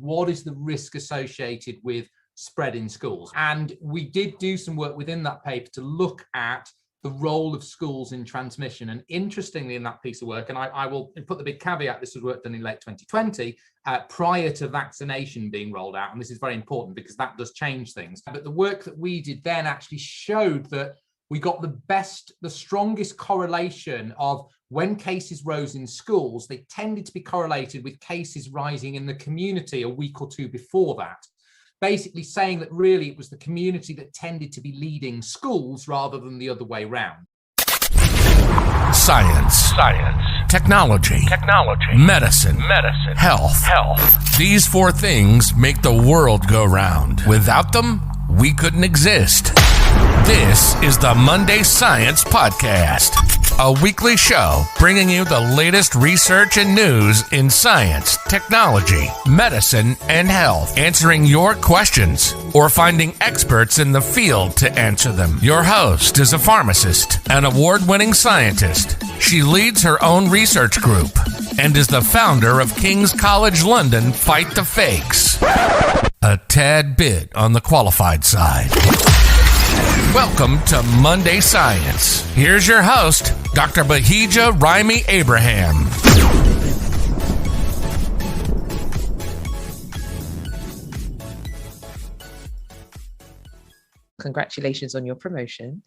what is the risk associated with spread in schools? And we did do some work within that paper to look at the role of schools in transmission. And interestingly, in that piece of work, and I will put the big caveat, this was work done in late 2020, prior to vaccination being rolled out. And this is very important because that does change things. But the work that we did then actually showed that we got the strongest correlation of when cases rose in schools, they tended to be correlated with cases rising in the community a week or two before that. Basically saying that really it was the community that tended to be leading schools rather than the other way around. Science. Technology. Medicine. Health. These four things make the world go round. Without them, we couldn't exist. This is the Monday Science Podcast, a weekly show bringing you the latest research and news in science, technology, medicine, and health, answering your questions or finding experts in the field to answer them. Your host is a pharmacist, an award-winning scientist. She leads her own research group and is the founder of King's College London Fight the Fakes. A tad bit on the qualified side. Welcome to Monday Science. Here's your host, Dr. Bahijja Raimi-Abraham. Congratulations on your promotion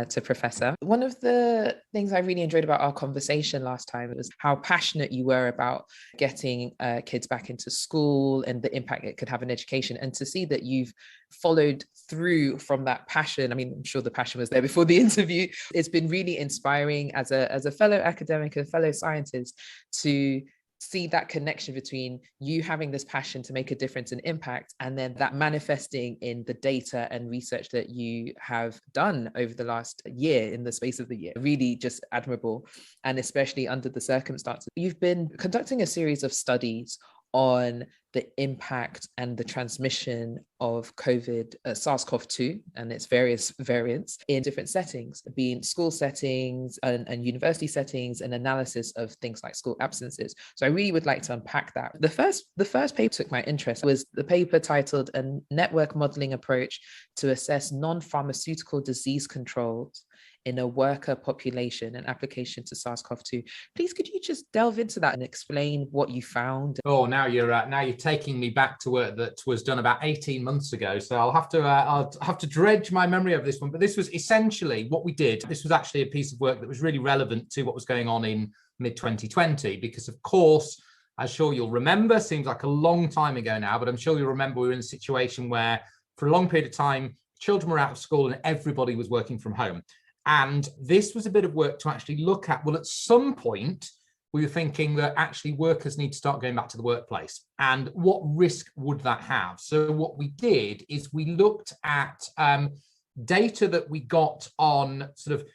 to Professor. One of the things I really enjoyed about our conversation last time was how passionate you were about getting kids back into school and the impact it could have on education. And to see that you've followed through from that passion, I mean, I'm sure the passion was there before the interview. It's been really inspiring as a fellow academic and fellow scientist to see that connection between you having this passion to make a difference and impact, and then that manifesting in the data and research that you have done over the last year, in the space of the year. Really just admirable, and especially under the circumstances. You've been conducting a series of studies on the impact and the transmission of COVID, SARS-CoV-2 and its various variants in different settings, being school settings and university settings, and analysis of things like school absences. So I really would like to unpack that. The first paper took my interest was the paper titled "A Network Modelling Approach to Assess Non-Pharmaceutical Disease Controls in a Worker Population, an application to SARS-CoV-2." Please, could you just delve into that and explain what you found? Oh, now you're taking me back to work that was done about 18 months ago. So I'll have to dredge my memory of this one. But this was essentially what we did. This was actually a piece of work that was really relevant to what was going on in mid-2020, because of course, I'm sure you'll remember, seems like a long time ago now, but I'm sure you'll remember we were in a situation where for a long period of time, children were out of school and everybody was working from home. And this was a bit of work to actually look at, well, at some point, we were thinking that actually workers need to start going back to the workplace. And what risk would that have? So what we did is we looked at data that we got on sort of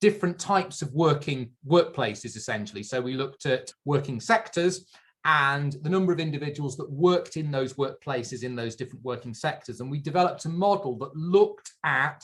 different types of working workplaces, essentially. So we looked at working sectors and the number of individuals that worked in those workplaces in those different working sectors. And we developed a model that looked at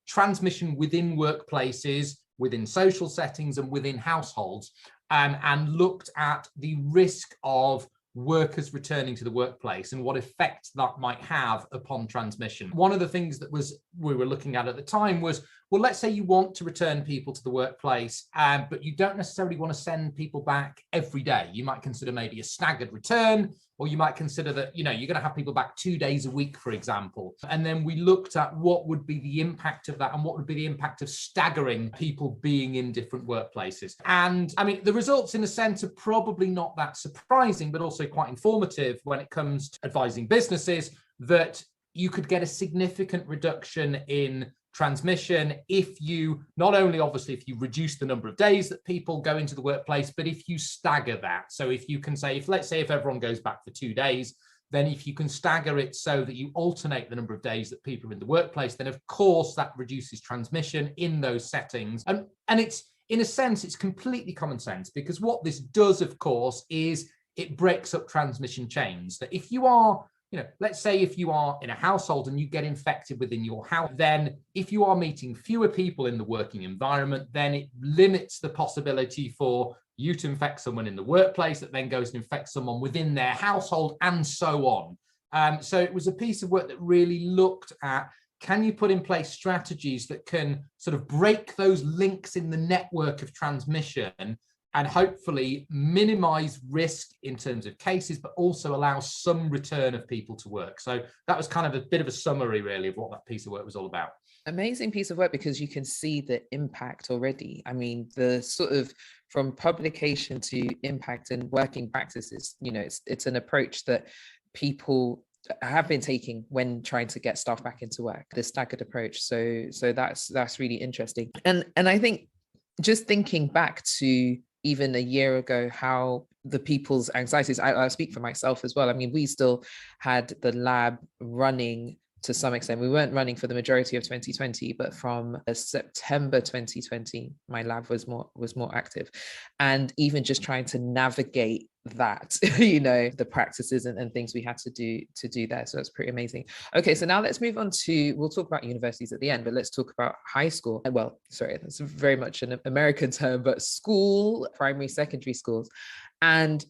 transmission within workplaces, within social settings, and within households, and looked at the risk of workers returning to the workplace and what effect that might have upon transmission. One of the things that we were looking at the time was, well, let's say you want to return people to the workplace, but you don't necessarily want to send people back every day. You might consider maybe a staggered return, or you might consider that, you're going to have people back 2 days a week, for example. And then we looked at what would be the impact of that and what would be the impact of staggering people being in different workplaces. And I mean, the results in a sense are probably not that surprising, but also quite informative when it comes to advising businesses that you could get a significant reduction in transmission if you, not only obviously if you reduce the number of days that people go into the workplace, but if you stagger that. So if you can say, let's say if everyone goes back for 2 days, then if you can stagger it so that you alternate the number of days that people are in the workplace, then of course that reduces transmission in those settings. And it's, in a sense, it's completely common sense, because what this does, of course, is it breaks up transmission chains. That if you are, let's say if you are in a household and you get infected within your house, then if you are meeting fewer people in the working environment, then it limits the possibility for you to infect someone in the workplace that then goes and infects someone within their household, and so on. So it was a piece of work that really looked at, can you put in place strategies that can sort of break those links in the network of transmission and hopefully minimize risk in terms of cases, but also allow some return of people to work. So that was kind of a bit of a summary, really, of what that piece of work was all about. Amazing piece of work, because you can see the impact already. I mean, the sort of from publication to impact and working practices, you know, it's an approach that people have been taking when trying to get staff back into work, this staggered approach. So that's really interesting. And I think just thinking back to even a year ago, how the people's anxieties, I speak for myself as well. I mean, we still had the lab running to some extent. We weren't running for the majority of 2020, but from September 2020, my lab was more active. And even just trying to navigate that, you know, the practices and things we had to do there. So that's pretty amazing. Okay, so now let's move on to, we'll talk about universities at the end, but let's talk about high school. Well, sorry, that's very much an American term, but school, primary, secondary schools. And,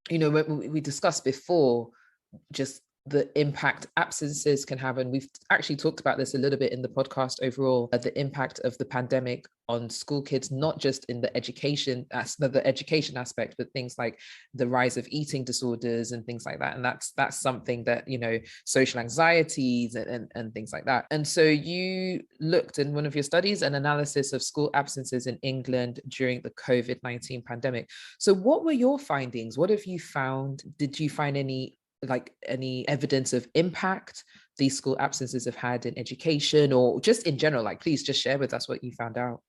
you know, we discussed before just the impact absences can have, and we've actually talked about this a little bit in the podcast overall, the impact of the pandemic on school kids, not just in the education aspect, but things like the rise of eating disorders and things like that. And that's something that, you know, social anxieties and things like that. And so you looked in one of your studies, an analysis of school absences in England during the COVID-19 pandemic. So what were your findings? What have you found? Did you find any evidence of impact these school absences have had in education, or just in general? Like, please just share with us what you found out.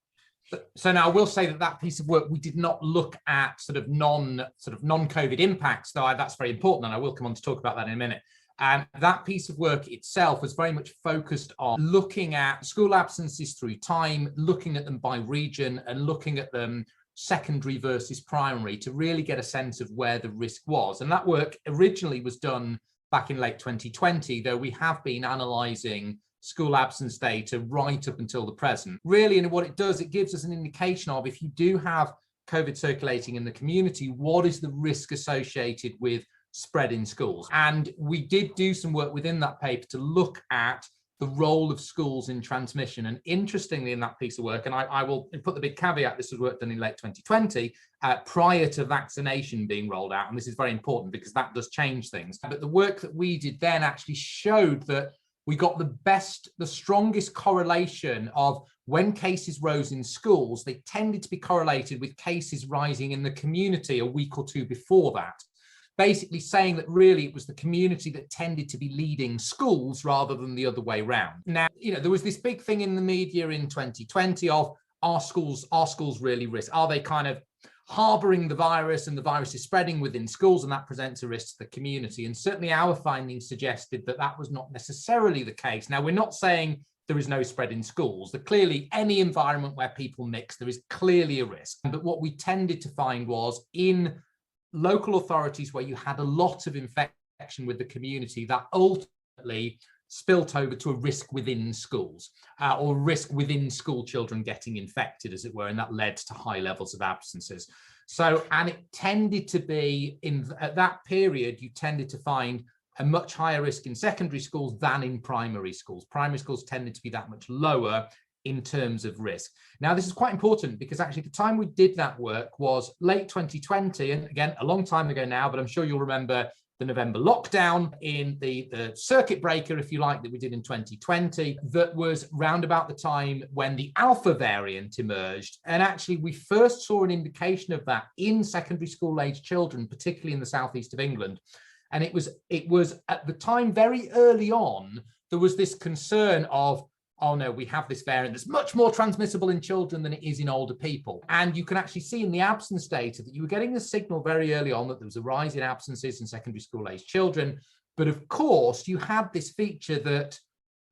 So now I will say that piece of work, we did not look at sort of non-COVID impacts, though that's very important, and I will come on to talk about that in a minute. And that piece of work itself was very much focused on looking at school absences through time, looking at them by region, and looking at them secondary versus primary to really get a sense of where the risk was. And that work originally was done back in late 2020, though we have been analysing school absence data right up until the present. Really, and what it does, it gives us an indication of, if you do have COVID circulating in the community, what is the risk associated with spread in schools? And we did do some work within that paper to look at the role of schools in transmission. And interestingly, in that piece of work, and I will put the big caveat, this was work done in late 2020, prior to vaccination being rolled out. And this is very important because that does change things. But the work that we did then actually showed that we got the strongest correlation of when cases rose in schools, they tended to be correlated with cases rising in the community a week or two before that. Basically saying that really it was the community that tended to be leading schools rather than the other way around. Now, you know, there was this big thing in the media in 2020 of, are schools really risk? Are they kind of harboring the virus and the virus is spreading within schools and that presents a risk to the community? And certainly our findings suggested that that was not necessarily the case. Now, we're not saying there is no spread in schools. That clearly any environment where people mix, there is clearly a risk. But what we tended to find was in local authorities where you had a lot of infection with the community, that ultimately spilt over to a risk within schools, or risk within school children getting infected, as it were, and that led to high levels of absences. So, and it tended to be, at that period, you tended to find a much higher risk in secondary schools than in primary schools. Primary schools tended to be that much lower in terms of risk. Now, this is quite important because actually the time we did that work was late 2020, and again, a long time ago now, but I'm sure you'll remember the November lockdown in the circuit breaker, if you like, that we did in 2020, that was round about the time when the Alpha variant emerged. And actually, we first saw an indication of that in secondary school age children, particularly in the southeast of England. And it was at the time, very early on, there was this concern of, oh no, we have this variant that's much more transmissible in children than it is in older people. And you can actually see in the absence data that you were getting the signal very early on that there was a rise in absences in secondary school age children. But of course, you had this feature that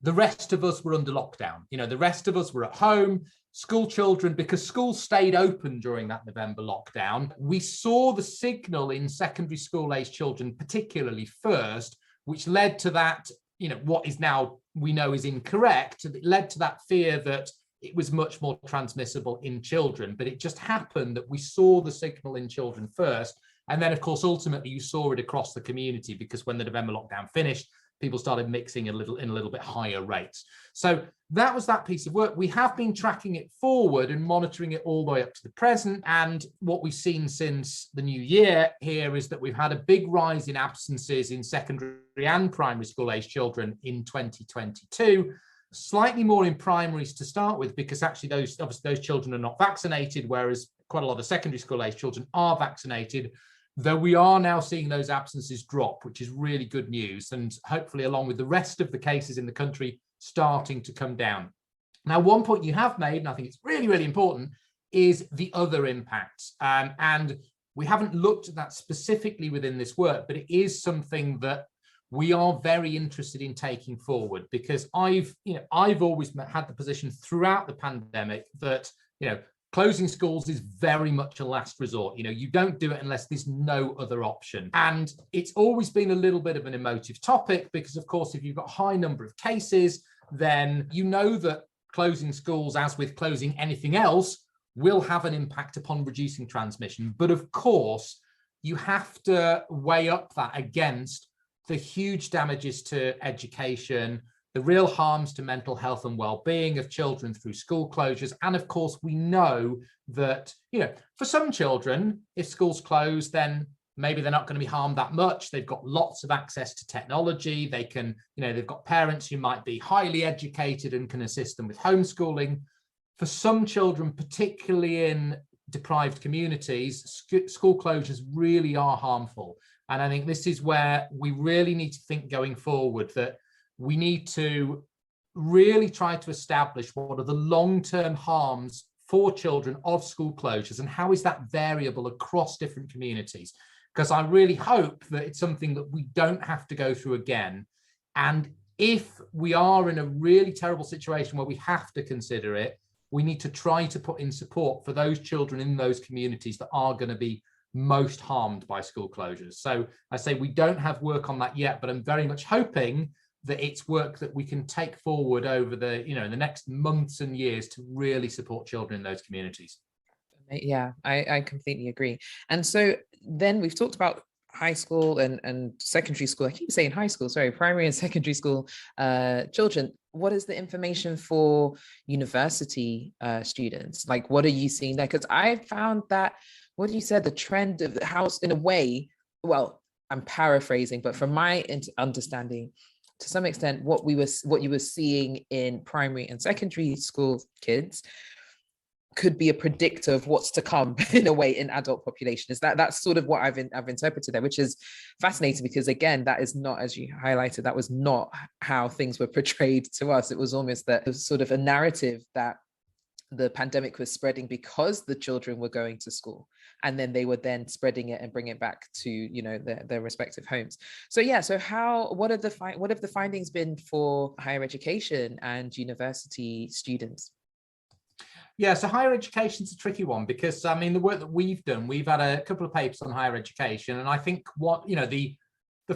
the rest of us were under lockdown. You know, the rest of us were at home. School children, because schools stayed open during that November lockdown, we saw the signal in secondary school age children particularly first, which led to that, you know, what is now we know is incorrect. It led to that fear that it was much more transmissible in children. But it just happened that we saw the signal in children first. And then, of course, ultimately, you saw it across the community, because when the November lockdown finished, people started mixing in a little bit higher rates. So that was that piece of work. We have been tracking it forward and monitoring it all the way up to the present. And what we've seen since the new year here is that we've had a big rise in absences in secondary and primary school age children in 2022. Slightly more in primaries to start with, because actually those children are not vaccinated, whereas quite a lot of secondary school age children are vaccinated. Though we are now seeing those absences drop, which is really good news, and hopefully along with the rest of the cases in the country starting to come down. Now, one point you have made, and I think it's really, really important, is the other impacts. And we haven't looked at that specifically within this work, but it is something that we are very interested in taking forward, because I've always had the position throughout the pandemic that, closing schools is very much a last resort. You don't do it unless there's no other option. And it's always been a little bit of an emotive topic, because, of course, if you've got a high number of cases, then you know that closing schools, as with closing anything else, will have an impact upon reducing transmission. But of course, you have to weigh up that against the huge damages to education, the real harms to mental health and well-being of children through school closures. And of course, we know that, for some children, if schools close, then maybe they're not going to be harmed that much. They've got lots of access to technology. They can, they've got parents who might be highly educated and can assist them with homeschooling. For some children, particularly in deprived communities, school closures really are harmful. And I think this is where we really need to think going forward, that we need to really try to establish what are the long-term harms for children of school closures, and how is that variable across different communities. Because I really hope that it's something that we don't have to go through again. And if we are in a really terrible situation where we have to consider it, we need to try to put in support for those children in those communities that are going to be most harmed by school closures. So I say we don't have work on that yet, but I'm very much hoping that it's work that we can take forward over the, in the next months and years to really support children in those communities. Yeah, I completely agree. And so then we've talked about high school and secondary school. I keep saying high school, sorry, primary and secondary school children. What is the information for university students? Like, what are you seeing there? Because I found that what you said, the trend of the house, in a way, well, I'm paraphrasing, but from my understanding, to some extent, what you were seeing in primary and secondary school kids could be a predictor of what's to come in a way in adult population. That's sort of what I've interpreted there, which is fascinating, because again, that is not, as you highlighted, that was not how things were portrayed to us. It was almost that sort of a narrative that the pandemic was spreading because the children were going to school, and then they were then spreading it and bringing it back to their respective homes. So what have the findings been for higher education and university students? Yeah, so higher education is a tricky one, because the work that we've done, we've had a couple of papers on higher education, and I think what the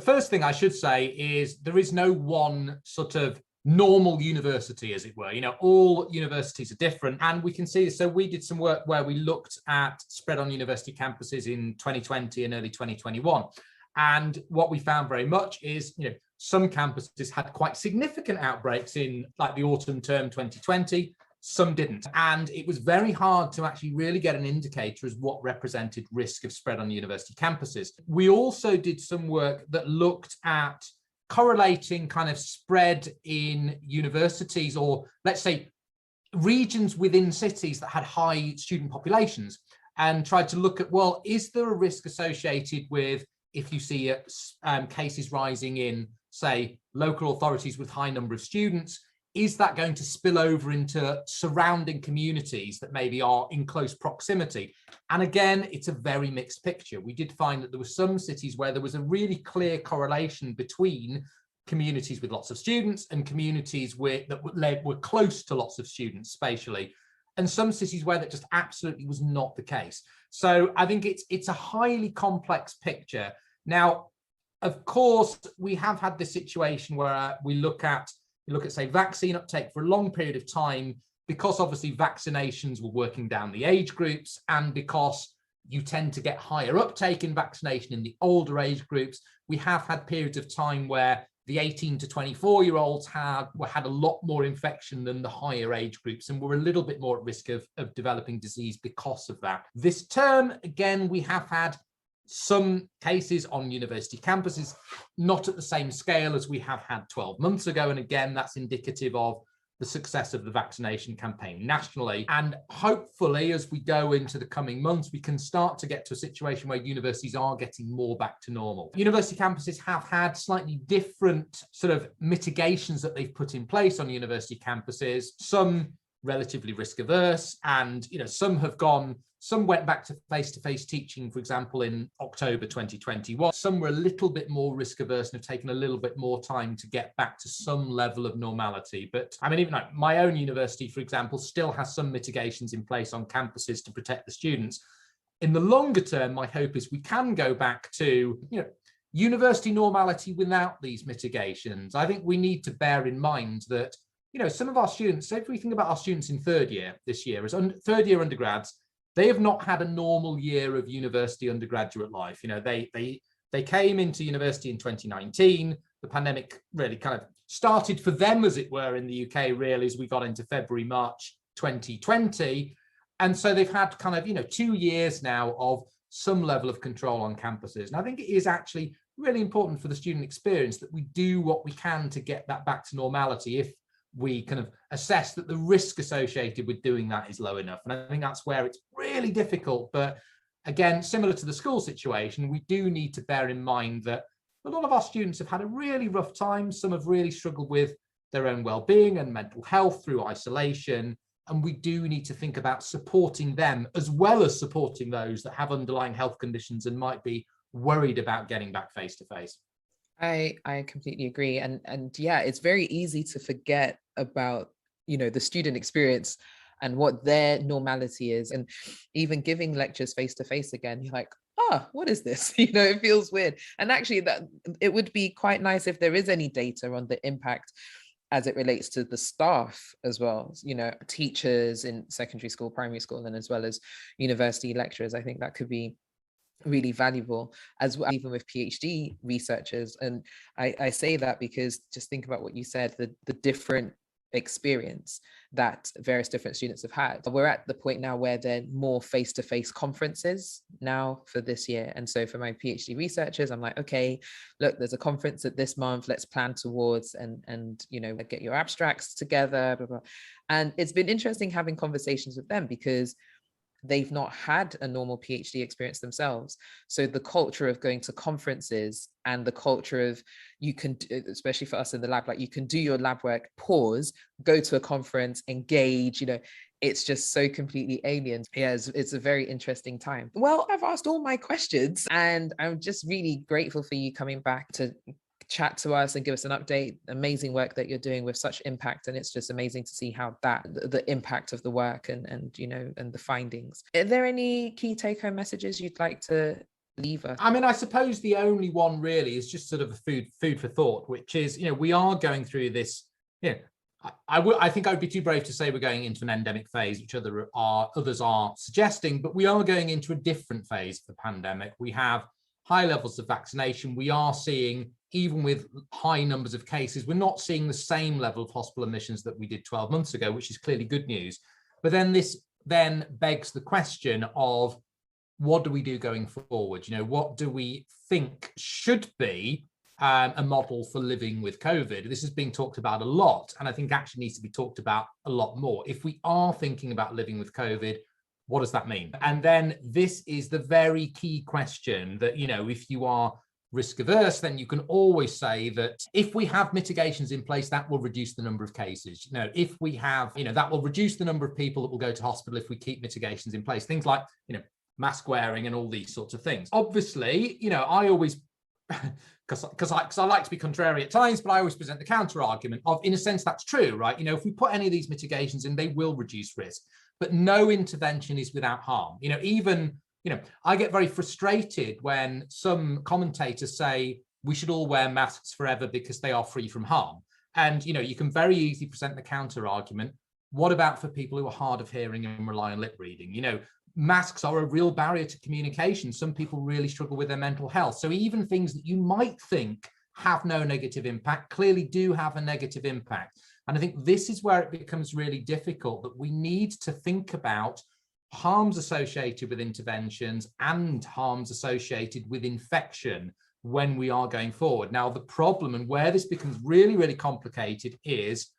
first thing I should say is there is no one sort of normal university, as it were. All universities are different, and we can see. So we did some work where we looked at spread on university campuses in 2020 and early 2021, and what we found very much is some campuses had quite significant outbreaks in like the autumn term 2020. Some didn't. And it was very hard to actually really get an indicator as what represented risk of spread on university campuses. We also did some work that looked at correlating kind of spread in universities, or let's say regions within cities that had high student populations, and tried to look at, well, is there a risk associated with if you see cases rising in, say, local authorities with high number of students? Is that going to spill over into surrounding communities that maybe are in close proximity? And again, it's a very mixed picture. We did find that there were some cities where there was a really clear correlation between communities with lots of students and communities that were close to lots of students spatially, and some cities where that just absolutely was not the case. So I think it's a highly complex picture. Now, of course, we have had this situation where we look at, say, vaccine uptake for a long period of time. because obviously vaccinations were working down the age groups, and because you tend to get higher uptake in vaccination in the older age groups, we have had periods of time where the 18 to 24-year-olds had a lot more infection than the higher age groups, and were a little bit more at risk of developing disease because of that. This term, again, we have had some cases on university campuses, not at the same scale as we have had 12 months ago. And again, that's indicative of the success of the vaccination campaign nationally. And hopefully, as we go into the coming months, we can start to get to a situation where universities are getting more back to normal. University campuses have had slightly different sort of mitigations that they've put in place on university campuses, some relatively risk averse, and some went back to face-to-face teaching, for example, in October 2021. Some were a little bit more risk averse and have taken a little bit more time to get back to some level of normality. But I mean, even like my own university, for example, still has some mitigations in place on campuses to protect the students. In the longer term, my hope is we can go back to, university normality without these mitigations. I think we need to bear in mind that, some of our students, so if we think about our students in third year this year, as third year undergrads, they have not had a normal year of university undergraduate life. They came into university in 2019. The pandemic really kind of started for them, as it were, in the UK, really, as we got into February, March 2020. And so they've had kind of, 2 years now of some level of control on campuses. And I think it is actually really important for the student experience that we do what we can to get that back to normality if we kind of assess that the risk associated with doing that is low enough. And I think that's where it's really difficult. But again, similar to the school situation, we do need to bear in mind that a lot of our students have had a really rough time. Some have really struggled with their own well-being and mental health through isolation. And we do need to think about supporting them as well as supporting those that have underlying health conditions and might be worried about getting back face-to-face. I completely agree. And yeah, it's very easy to forget about, the student experience and what their normality is. And even giving lectures face-to-face again, you're like, what is this? It feels weird. And actually that it would be quite nice if there is any data on the impact as it relates to the staff as well, teachers in secondary school, primary school, and as well as university lecturers. I think that could be really valuable as well, even with PhD researchers. And I say that because just think about what you said, the different experience that various different students have had. We're at the point now where there are more face-to-face conferences now for this year. And so for my PhD researchers, I'm like, okay, look, there's a conference at this month, let's plan towards and get your abstracts together, blah, blah. And it's been interesting having conversations with them because they've not had a normal PhD experience themselves. So the culture of going to conferences and the culture of you can, especially for us in the lab, like you can do your lab work, pause, go to a conference, engage, it's just so completely alien. Yeah, it's a very interesting time. Well, I've asked all my questions and I'm just really grateful for you coming back to chat to us and give us an update. Amazing work that you're doing with such impact, and it's just amazing to see how the impact of the work and the findings. Are there any key take-home messages you'd like to leave us? I mean, I suppose the only one really is just sort of a food for thought, which is, we are going through this. I think I would be too brave to say we're going into an endemic phase, which others are suggesting, but we are going into a different phase of the pandemic. We have high levels of vaccination. We are seeing, even with high numbers of cases, we're not seeing the same level of hospital admissions that we did 12 months ago, which is clearly good news. But then this begs the question of what do we do going forward? What do we think should be a model for living with COVID? This is being talked about a lot, and I think actually needs to be talked about a lot more. If we are thinking about living with COVID, what does that mean? And then this is the very key question that, if you are risk averse, then you can always say that if we have mitigations in place, that will reduce the number of cases. If we have, that will reduce the number of people that will go to hospital if we keep mitigations in place. Things like, mask wearing and all these sorts of things. Obviously, I always, because I like to be contrary at times, but I always present the counter argument of, in a sense, that's true, right? If we put any of these mitigations in, they will reduce risk. But no intervention is without harm. I get very frustrated when some commentators say we should all wear masks forever because they are free from harm. And, you can very easily present the counter argument. What about for people who are hard of hearing and rely on lip reading? You know, masks are a real barrier to communication. Some people really struggle with their mental health. So even things that you might think have no negative impact clearly do have a negative impact. And I think this is where it becomes really difficult, that we need to think about harms associated with interventions and harms associated with infection when we are going forward. Now, the problem and where this becomes really, really complicated is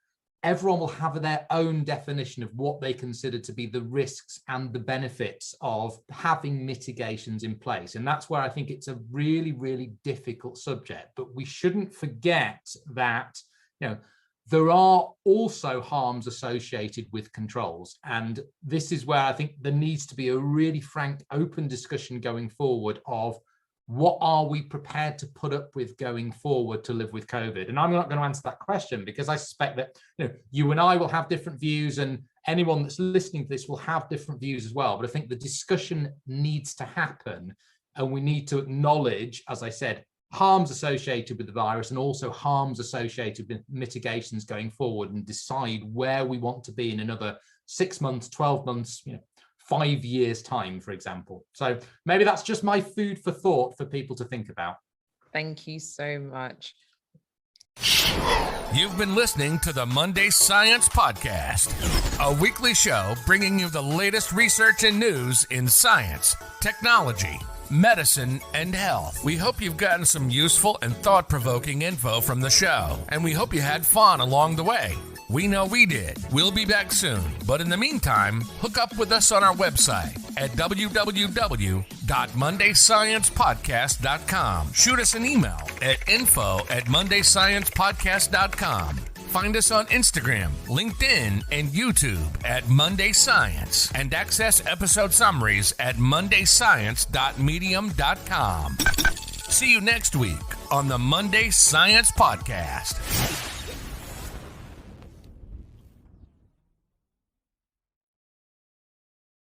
everyone will have their own definition of what they consider to be the risks and the benefits of having mitigations in place. And that's where I think it's a really, really difficult subject. But we shouldn't forget that, you know, there are also harms associated with controls. And this is where I think there needs to be a really frank, open discussion going forward of what are we prepared to put up with going forward to live with COVID? And I'm not going to answer that question because I suspect that, you know, you and I will have different views, and anyone that's listening to this will have different views as well. But I think the discussion needs to happen, and we need to acknowledge, as I said, harms associated with the virus and also harms associated with mitigations going forward, and decide where we want to be in another 6 months, 12 months, you know, 5 years time, for example. So maybe that's just my food for thought for people to think about. Thank you so much. You've been listening to the Monday Science Podcast, a weekly show bringing you the latest research and news in science, technology, medicine, and health. We hope you've gotten some useful and thought-provoking info from the show, and we hope you had fun along the way. We know we did. We'll be back soon, but in the meantime, hook up with us on our website at www.mondaysciencepodcast.com. Shoot us an email at info@mondaysciencepodcast.com. Find us on Instagram, LinkedIn, and YouTube at Monday Science, and access episode summaries at mondayscience.medium.com. See you next week on the Monday Science Podcast.